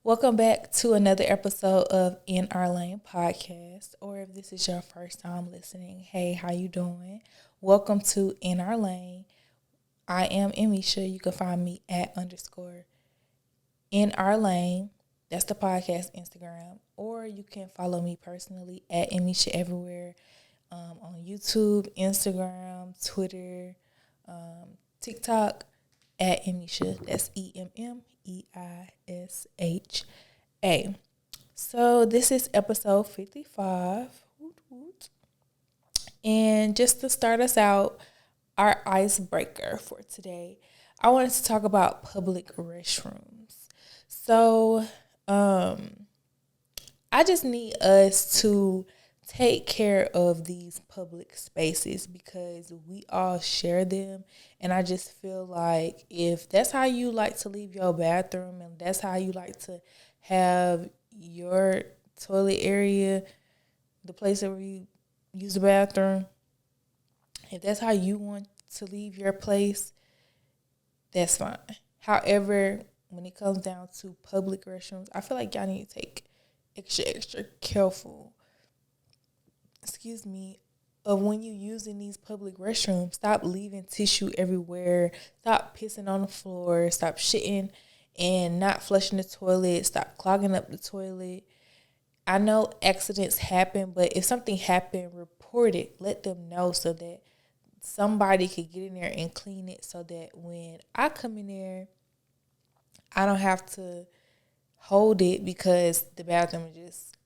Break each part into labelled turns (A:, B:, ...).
A: Welcome back to another episode of In Our Lane podcast. Or if this is your first time listening, hey, how you doing? Welcome to In Our Lane. I am Emmeisha. You can find me at _ In Our Lane. That's the podcast Instagram. Or you can follow me personally at Emmeisha everywhere on YouTube, Instagram, Twitter, TikTok at Emmeisha. That's EMMEISHA. So this is episode 55. And just to start us out, our icebreaker for today, I wanted to talk about public restrooms. So I just need us to take care of these public spaces because we all share them. And I just feel like if that's how you like to leave your bathroom and that's how you like to have your toilet area, the place where you use the bathroom, if that's how you want to leave your place, that's fine. However, when it comes down to public restrooms, I feel like y'all need to take extra careful of when you using these public restrooms. Stop leaving tissue everywhere. Stop pissing on the floor. Stop shitting and not flushing the toilet. Stop clogging up the toilet. I know accidents happen, but if something happened, report it. Let them know so that somebody could get in there and clean it so that when I come in there, I don't have to hold it because the bathroom is just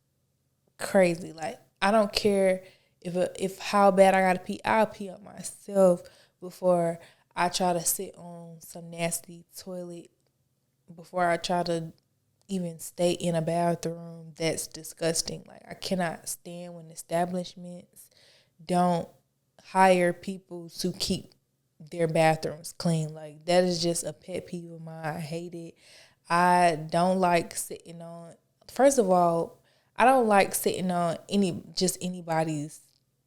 A: crazy. Like, I don't care if how bad I gotta pee. I'll pee on myself before I try to sit on some nasty toilet. Before I try to even stay in a bathroom that's disgusting. Like, I cannot stand when establishments don't hire people to keep their bathrooms clean. Like, that is just a pet peeve of mine. I hate it. I don't like sitting on. First of all, I don't like sitting on anybody's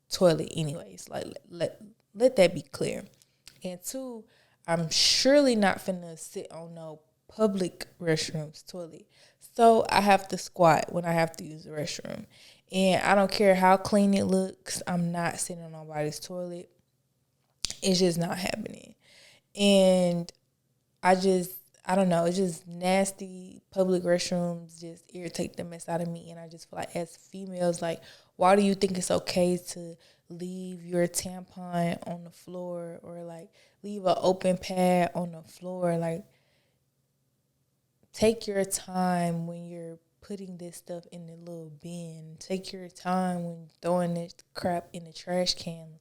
A: toilet anyways. Like, let that be clear. And two, I'm surely not finna sit on no public restrooms toilet. So I have to squat when I have to use the restroom. And I don't care how clean it looks. I'm not sitting on nobody's toilet. It's just not happening. And I don't know. It's just nasty. Public restrooms just irritate the mess out of me. And I just feel like as females, like, why do you think it's okay to leave your tampon on the floor or like leave an open pad on the floor? Like, take your time when you're putting this stuff in the little bin. Take your time when throwing this crap in the trash can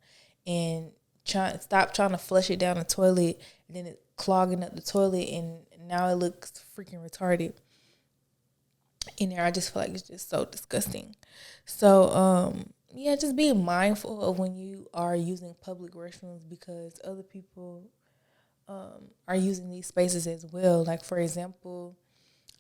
A: and stop trying to flush it down the toilet and then it clogging up the toilet and now it looks freaking retarded in there. I just feel like it's just so disgusting. So yeah, just be mindful of when you are using public restrooms because other people are using these spaces as well. Like, for example,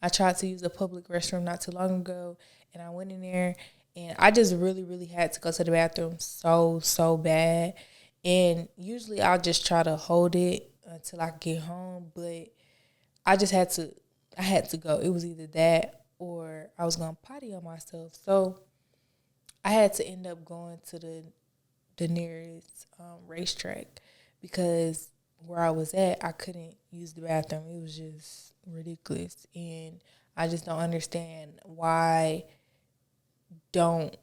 A: I tried to use a public restroom not too long ago and I went in there and I just really had to go to the bathroom so bad. And usually I'll just try to hold it until I get home, but I had to go. It was either that or I was going to potty on myself. So I had to end up going to the nearest racetrack because where I was at, I couldn't use the bathroom. It was just ridiculous. And I just don't understand why don't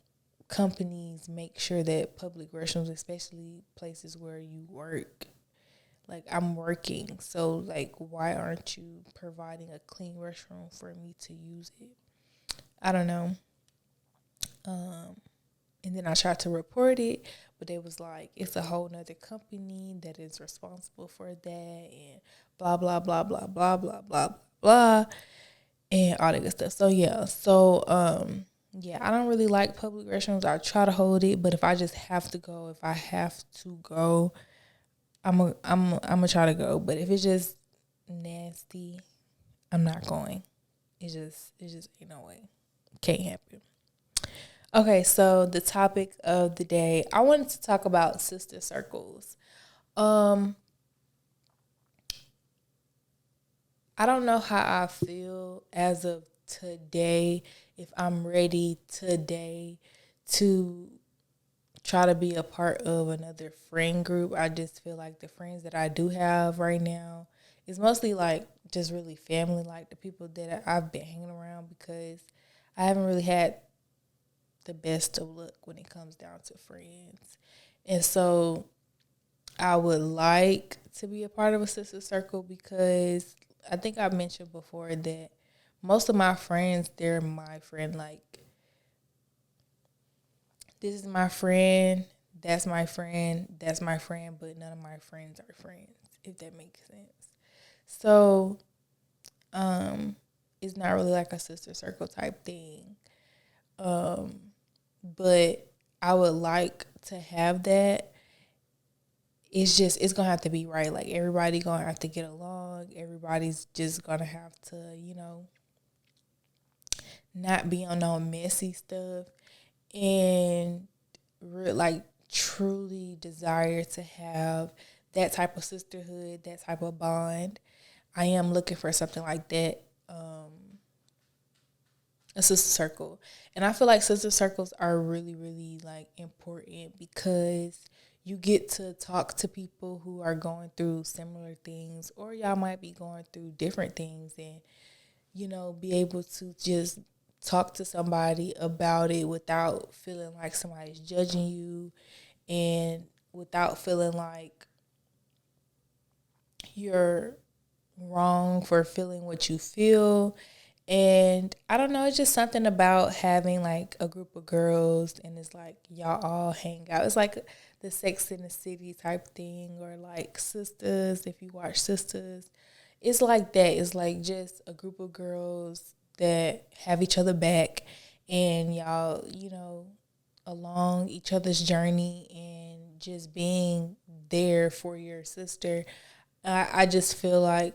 A: companies make sure that public restrooms, especially places where you work, like I'm working, so like why aren't you providing a clean restroom for me to use it? I don't know. And then I tried to report it, but they was like, it's a whole nother company that is responsible for that and blah, blah, blah, blah, blah, blah, blah, blah, and all that good stuff. So, yeah. So, yeah, I don't really like public restrooms. I try to hold it, but if I just have to go, I'm gonna try to go. But if it's just nasty, I'm not going. It just ain't no way. Can't happen. Okay, so the topic of the day, I wanted to talk about sister circles. I don't know how I feel as of today, if I'm ready today to try to be a part of another friend group. I just feel like the friends that I do have right now is mostly like just really family, like the people that I've been hanging around, because I haven't really had the best of luck when it comes down to friends. And so I would like to be a part of a sister circle, because I think I mentioned before that most of my friends, they're my friend. Like, this is my friend, that's my friend, that's my friend, but none of my friends are friends, if that makes sense. So, it's not really like a sister circle type thing. But I would like to have that. It's just, it's gonna have to be right. Like, everybody gonna have to get along. Everybody's just gonna have to, not be on no messy stuff, and like truly desire to have that type of sisterhood, that type of bond. I am looking for something like that, a sister circle. And I feel like sister circles are really, really like important, because you get to talk to people who are going through similar things, or y'all might be going through different things, and be able to just talk to somebody about it without feeling like somebody's judging you, and without feeling like you're wrong for feeling what you feel. And I don't know, it's just something about having like a group of girls, and it's like y'all all hang out. It's like the Sex in the City type thing, or like Sisters, if you watch Sisters. It's like that. It's like just a group of girls that have each other back, and y'all, along each other's journey, and just being there for your sister. I just feel like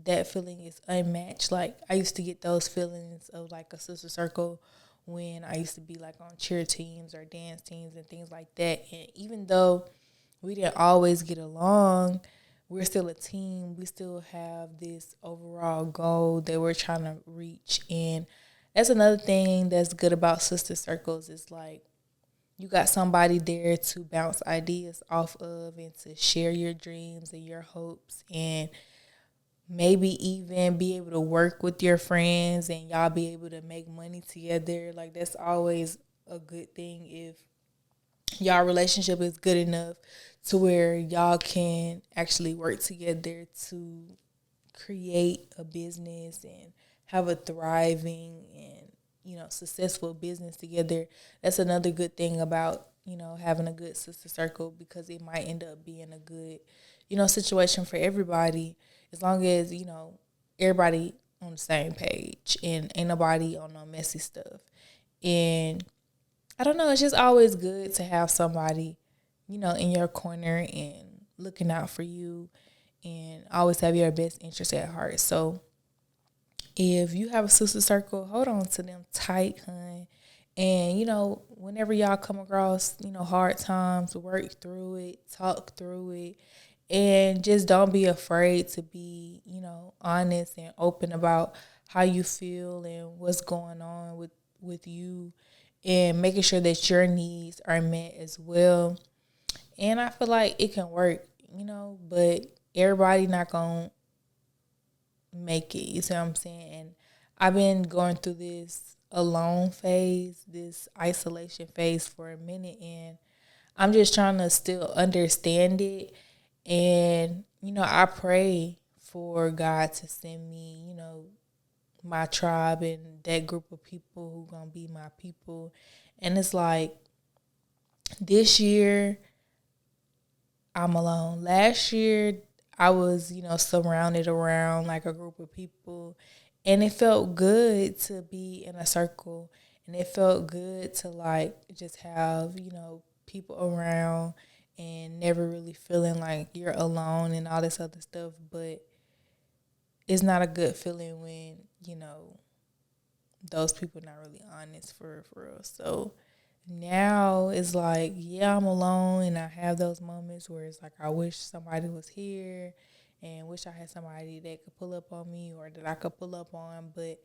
A: that feeling is unmatched. Like, I used to get those feelings of like a sister circle when I used to be like on cheer teams or dance teams and things like that. And even though we didn't always get along, we're still a team. We still have this overall goal that we're trying to reach. And that's another thing that's good about sister circles, is like you got somebody there to bounce ideas off of, and to share your dreams and your hopes, and maybe even be able to work with your friends, and y'all be able to make money together. Like, that's always a good thing, if y'all relationship is good enough to where y'all can actually work together to create a business and have a thriving and successful business together. That's another good thing about having a good sister circle, because it might end up being a good situation for everybody, as long as everybody on the same page and ain't nobody on no messy stuff. And I don't know, it's just always good to have somebody in your corner and looking out for you, and always have your best interest at heart. So if you have a sister circle, hold on to them tight, hun. And, whenever y'all come across, hard times, work through it, talk through it, and just don't be afraid to be, honest and open about how you feel and what's going on with you, and making sure that your needs are met as well. And I feel like it can work, but everybody not going to make it. You see what I'm saying? And I've been going through this alone phase, this isolation phase for a minute, and I'm just trying to still understand it. And, I pray for God to send me, my tribe and that group of people who going to be my people. And it's like, this year, I'm alone. Last year, I was, surrounded around like a group of people, and it felt good to be in a circle, and it felt good to like just have, people around, and never really feeling like you're alone and all this other stuff. But it's not a good feeling when, those people not really honest for real. So now it's like, yeah, I'm alone, and I have those moments where it's like I wish somebody was here, and wish I had somebody that could pull up on me, or that I could pull up on. But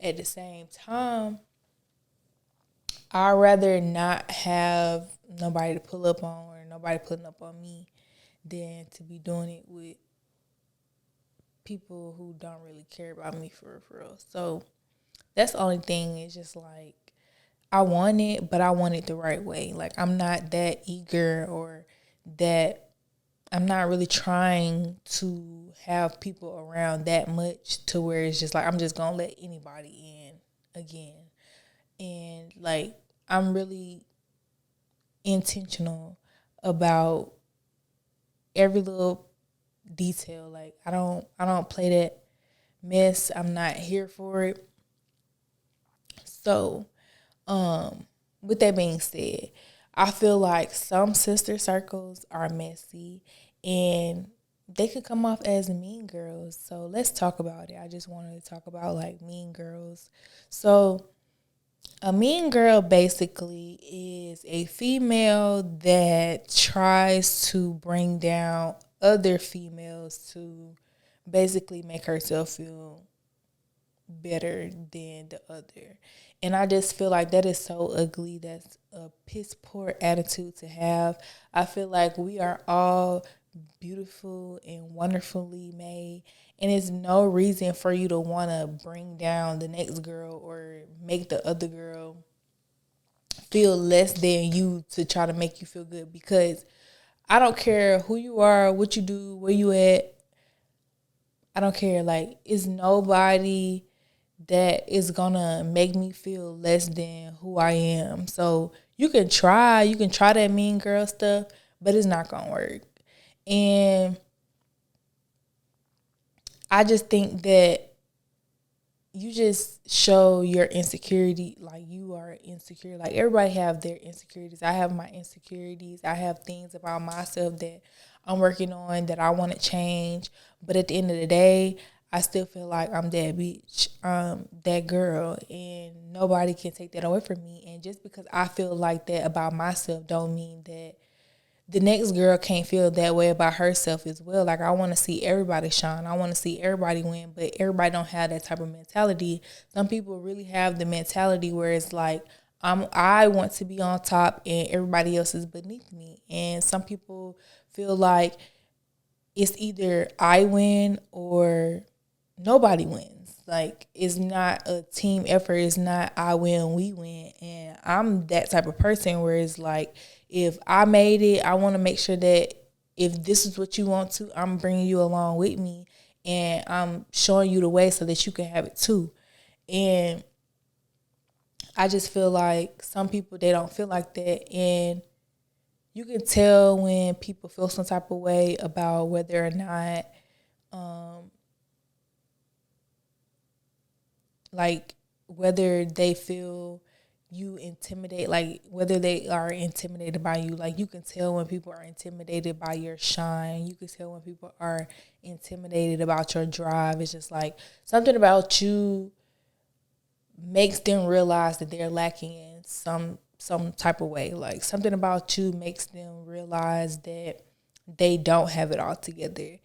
A: at the same time, I'd rather not have nobody to pull up on or nobody pulling up on me than to be doing it with people who don't really care about me for real. So that's the only thing. Is just like I want it, but I want it the right way. Like I'm not that eager or that I'm not really trying to have people around that much to where it's just like I'm just gonna let anybody in again. And like I'm really intentional about every little detail. Like I don't play that mess. I'm not here for it. So, with that being said, I feel like some sister circles are messy and they could come off as mean girls. So let's talk about it. I just wanted to talk about like mean girls. So a mean girl basically is a female that tries to bring down other females to basically make herself feel better than the other. And I just feel like that is so ugly. That's a piss poor attitude to have. I feel like we are all beautiful and wonderfully made. And there's no reason for you to want to bring down the next girl or make the other girl feel less than you to try to make you feel good. Because I don't care who you are, what you do, where you at. I don't care. Like, it's nobody that is gonna make me feel less than who I am. So you can try that mean girl stuff, but it's not gonna work. And I just think that you just show your insecurity, like you are insecure. Like everybody have their insecurities. I have my insecurities. I have things about myself that I'm working on that I want to change. But at the end of the day, I still feel like I'm that bitch, that girl, and nobody can take that away from me. And just because I feel like that about myself don't mean that the next girl can't feel that way about herself as well. Like I want to see everybody shine. I want to see everybody win, but everybody don't have that type of mentality. Some people really have the mentality where it's like I want to be on top and everybody else is beneath me. And some people feel like it's either I win or nobody wins. Like it's not a team effort. It's not I win, we win. And I'm that type of person where it's like if I made it, I want to make sure that if this is what you want to, I'm bringing you along with me and I'm showing you the way so that you can have it too. And I just feel like some people, they don't feel like that. And you can tell when people feel some type of way about whether or not like whether they feel you intimidate, like whether they are intimidated by you. Like you can tell when people are intimidated by your shine. You can tell when people are intimidated about your drive. It's just like something about you makes them realize that they're lacking in some type of way. Like something about you makes them realize that they don't have it all together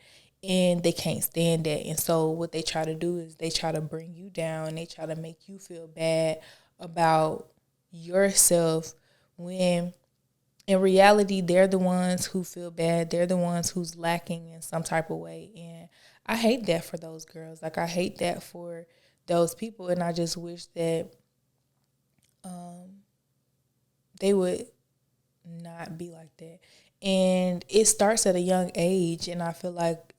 A: and they can't stand that. And so what they try to do is they try to bring you down. They try to make you feel bad about yourself when in reality they're the ones who feel bad. They're the ones who's lacking in some type of way. And I hate that for those girls. Like I hate that for those people. And I just wish that they would not be like that. And it starts at a young age, and I feel like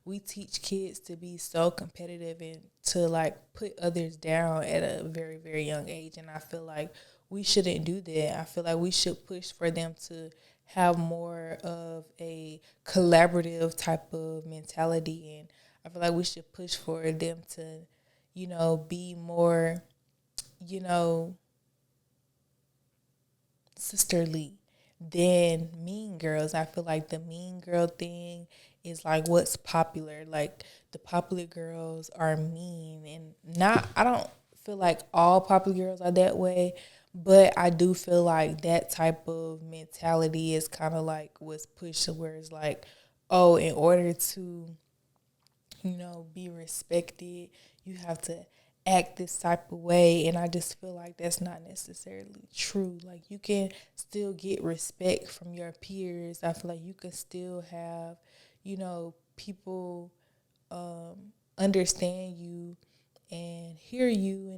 A: we teach kids to be so competitive and to like put others down at a very, very young age. And I feel like we shouldn't do that. I feel like we should push for them to have more of a collaborative type of mentality. And I feel like we should push for them to, be more, you know, sisterly than mean girls. I feel like the mean girl thing is like what's popular. Like the popular girls are mean, and I don't feel like all popular girls are that way, but I do feel like that type of mentality is kind of like what's pushed to where it's like, oh, in order to be respected, you have to act this type of way. And I just feel like that's not necessarily true. Like, you can still get respect from your peers. I feel like you can still have, people understand you and hear you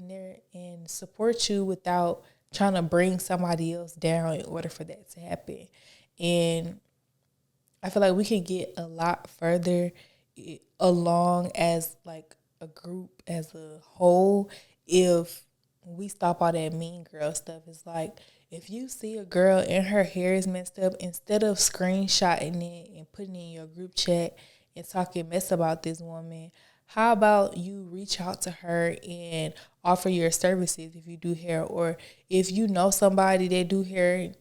A: and support you without trying to bring somebody else down in order for that to happen. And I feel like we could get a lot further along as like a group as a whole if we stop all that mean girl stuff. It's like, if you see a girl and her hair is messed up, instead of screenshotting it and putting it in your group chat and talking mess about this woman, how about you reach out to her and offer your services if you do hair, or if you know somebody that do hair,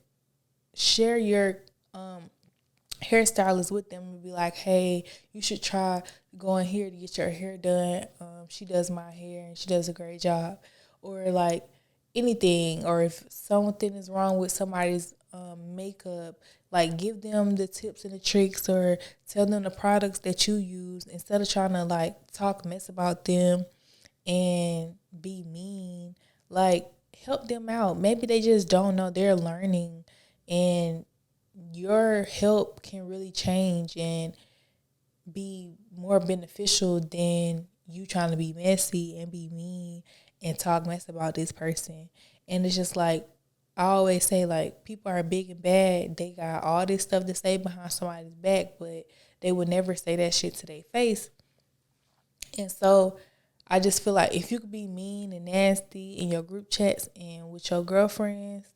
A: share your hairstylist with them and be like, hey, you should try going here to get your hair done. She does my hair and she does a great job. Or like anything, or if something is wrong with somebody's makeup, like give them the tips and the tricks, or tell them the products that you use, instead of trying to like talk mess about them and be mean. Like, help them out. Maybe they just don't know, they're learning, and your help can really change and be more beneficial than you trying to be messy and be mean and talk mess about this person. And it's just like, I always say, like, people are big and bad. They got all this stuff to say behind somebody's back, but they would never say that shit to their face. And so I just feel like if you could be mean and nasty in your group chats and with your girlfriends,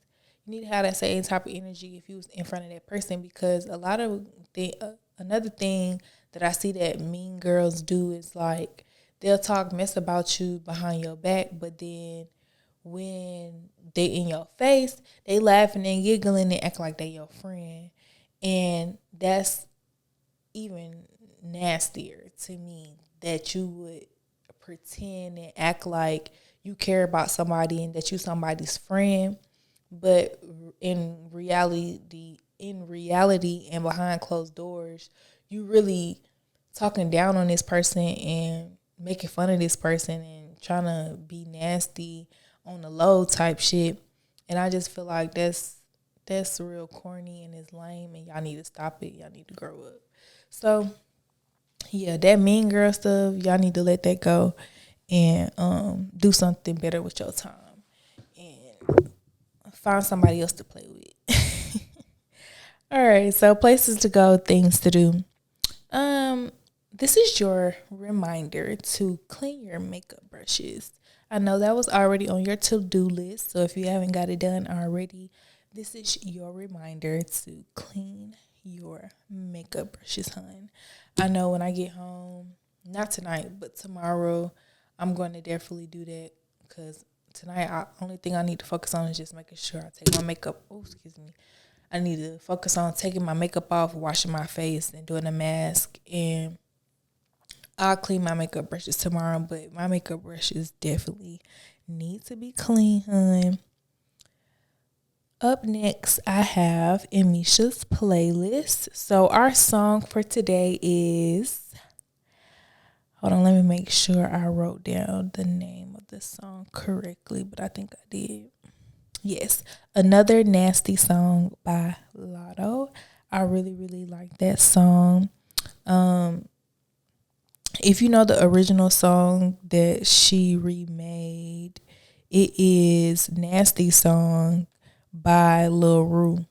A: you need to have that same type of energy if you was in front of that person. Because a lot of another thing that I see that mean girls do is like, they'll talk mess about you behind your back, but then when they in your face, they laughing and giggling and act like they your friend. And that's even nastier to me, that you would pretend and act like you care about somebody and that you somebody's friend, but in reality and behind closed doors, you really talking down on this person and making fun of this person and trying to be nasty on the low type shit. And I just feel like that's real corny and it's lame, and y'all need to stop it. Y'all need to grow up. So yeah, that mean girl stuff, y'all need to let that go and do something better with your time and find somebody else to play with. All right, so places to go, things to do. This is your reminder to clean your makeup brushes. I know that was already on your to-do list, so if you haven't got it done already, this is your reminder to clean your makeup brushes, hon. I know when I get home, not tonight, but tomorrow, I'm going to definitely do that, because tonight, only thing I need to focus on is just making sure I take my makeup. Oh, excuse me. I need to focus on taking my makeup off, washing my face, and doing a mask. And I'll clean my makeup brushes tomorrow, but my makeup brushes definitely need to be clean, hun. Up next, I have Emmeisha's playlist. So our song for today is, hold on, let me make sure I wrote down the name of the song correctly, but I think I did. Yes, Another Nasty Song by Lotto. I really, really like that song. If you know the original song that she remade, it is Nasty Song by Lil Rue.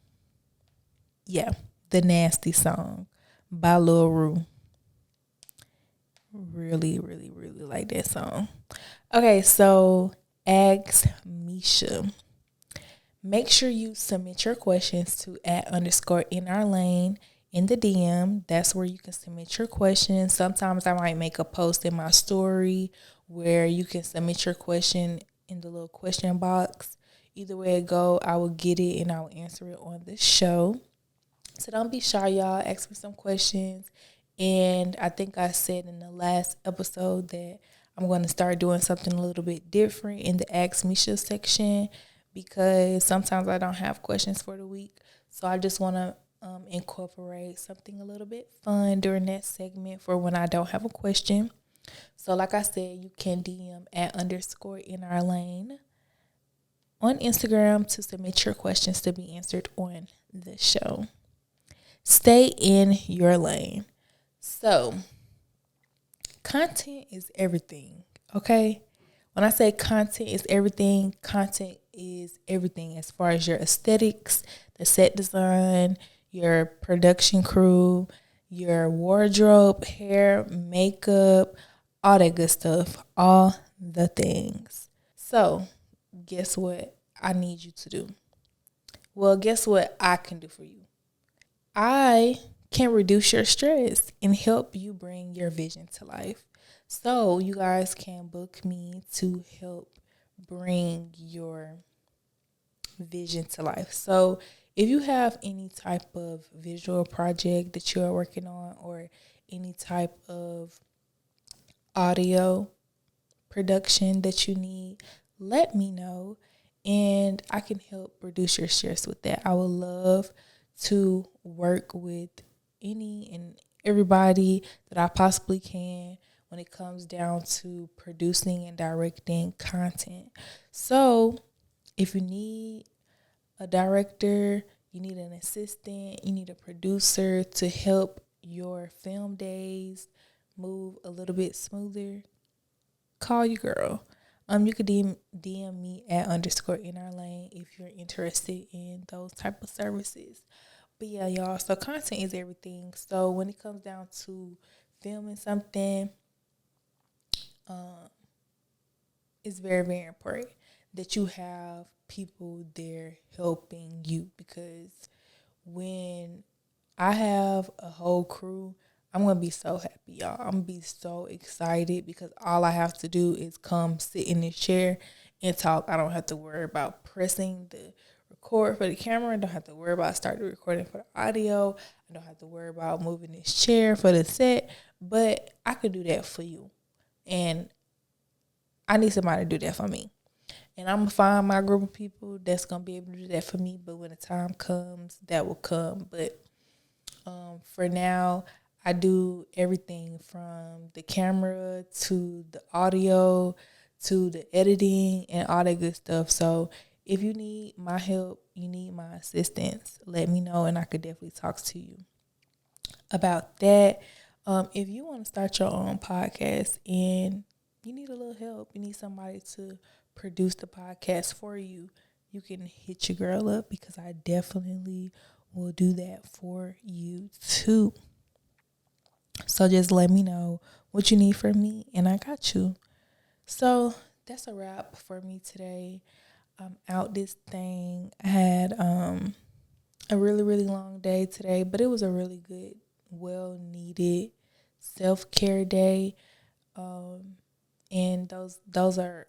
A: Yeah, the Nasty Song by Lil Rue. Really, really, really like that song. Okay, so ask Misha. Make sure you submit your questions to @_in_our_lane in the DM. That's where you can submit your questions. Sometimes I might make a post in my story where you can submit your question in the little question box. Either way it go, I will get it and I will answer it on the show. So don't be shy, y'all. Ask me some questions. And I think I said in the last episode that I'm going to start doing something a little bit different in the Ask Misha section, because sometimes I don't have questions for the week. So I just want to incorporate something a little bit fun during that segment for when I don't have a question. So like I said, you can DM at underscore in our lane on Instagram to submit your questions to be answered on the show. Stay in your lane. So, content is everything, okay? When I say content is everything as far as your aesthetics, the set design, your production crew, your wardrobe, hair, makeup, all that good stuff, all the things. So, guess what I need you to do? Well, guess what I can do for you? I can reduce your stress and help you bring your vision to life. So you guys can book me to help bring your vision to life. So if you have any type of visual project that you are working on or any type of audio production that you need, let me know and I can help reduce your stress with that. I would love to work with any and everybody that I possibly can when it comes down to producing and directing content. So, if you need a director, you need an assistant, you need a producer to help your film days move a little bit smoother, call your girl. You could DM me at underscore in our lane if you're interested in those type of services. But yeah, y'all. So content is everything. So when it comes down to filming something, it's very, very important that you have people there helping you, because when I have a whole crew, I'm going to be so happy, y'all. I'm going to be so excited because all I have to do is come sit in this chair and talk. I don't have to worry about pressing the record for the camera. I don't have to worry about starting recording for the audio. I don't have to worry about moving this chair for the set. But I could do that for you. And I need somebody to do that for me. And I'm going to find my group of people that's going to be able to do that for me. But when the time comes, that will come. But for now, I do everything from the camera to the audio to the editing and all that good stuff. So if you need my help, you need my assistance, let me know and I could definitely talk to you about that. If you want to start your own podcast and you need a little help, you need somebody to produce the podcast for you, you can hit your girl up because I definitely will do that for you too. So just let me know what you need from me and I got you. So that's a wrap for me today. I'm out this thing. I had a really, really long day today, but it was a really good, well needed self-care day. And those are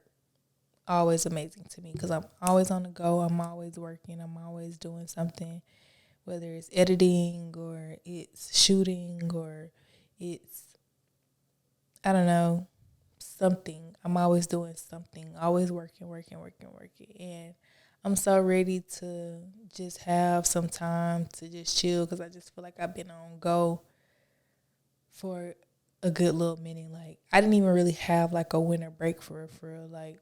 A: always amazing to me because I'm always on the go. I'm always working. I'm always doing something, whether it's editing or it's shooting or it's, I don't know, something. I'm always doing something, always working. And I'm so ready to just have some time to just chill because I just feel like I've been on go for a good little minute. Like, I didn't even really have like a winter break for real. Like,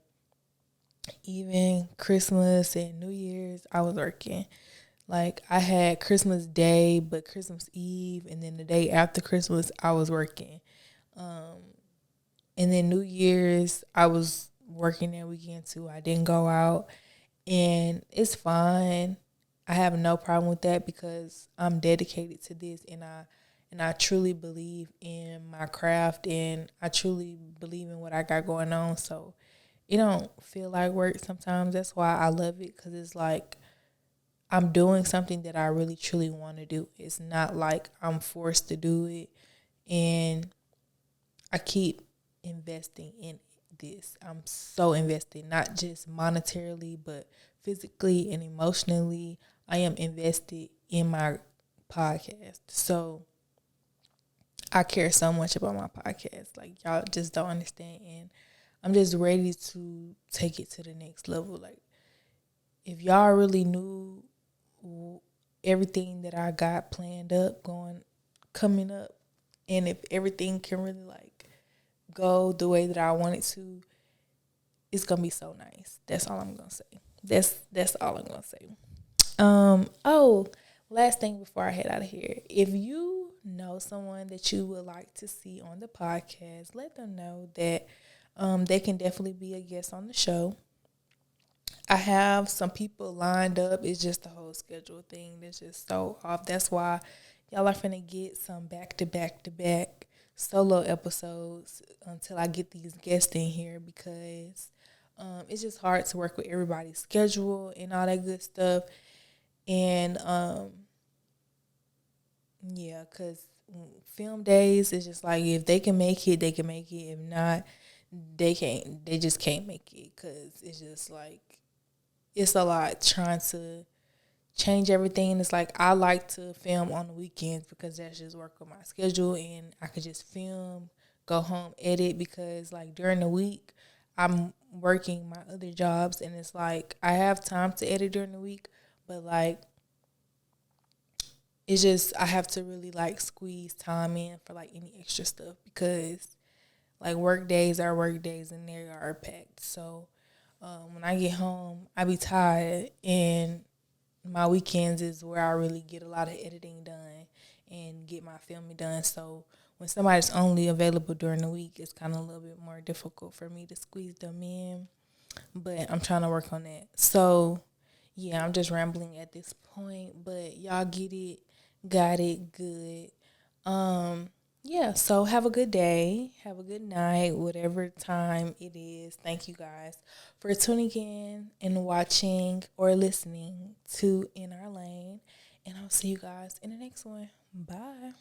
A: even Christmas and New Year's, I was working. Like, I had Christmas Day, but Christmas Eve, and then the day after Christmas, I was working. And then New Year's, I was working that weekend too. I didn't go out, and it's fine. I have no problem with that because I'm dedicated to this, and I truly believe in my craft, and I truly believe in what I got going on. So it don't feel like work sometimes. That's why I love it, because it's like I'm doing something that I really truly want to do. It's not like I'm forced to do it, and I keep investing in this. I'm so invested, not just monetarily, but physically and emotionally. I am invested in my podcast. So I care so much about my podcast. Like, y'all just don't understand. And I'm just ready to take it to the next level. Like, if y'all really knew everything that I got planned up, coming up, and if everything can really like go the way that I want it to, it's gonna be so nice. That's all I'm gonna say. That's all I'm gonna say. Oh, last thing before I head out of here. If you know someone that you would like to see on the podcast, let them know that they can definitely be a guest on the show. I have some people lined up. It's just the whole schedule thing that's just so off. That's why y'all are finna get some back solo episodes until I get these guests in here, because it's just hard to work with everybody's schedule and all that good stuff. And yeah, because film days is just like, if they can make it, they can make it. If not, they can't. They just can't make it, because it's just like, it's a lot trying to change everything. It's like, I like to film on the weekends because that's just work on my schedule, and I could just film, go home, edit, because like during the week I'm working my other jobs, and it's like I have time to edit during the week, but like it's just, I have to really like squeeze time in for like any extra stuff, because like work days are work days and they are packed. So when I get home, I be tired, and my weekends is where I really get a lot of editing done and get my filming done. So when somebody's only available during the week, it's kind of a little bit more difficult for me to squeeze them in. But I'm trying to work on that. So yeah, I'm just rambling at this point, but y'all get it, got it, good. Um, yeah, so have a good day, have a good night, whatever time it is. Thank you guys for tuning in and watching or listening to In Our Lane. And I'll see you guys in the next one. Bye.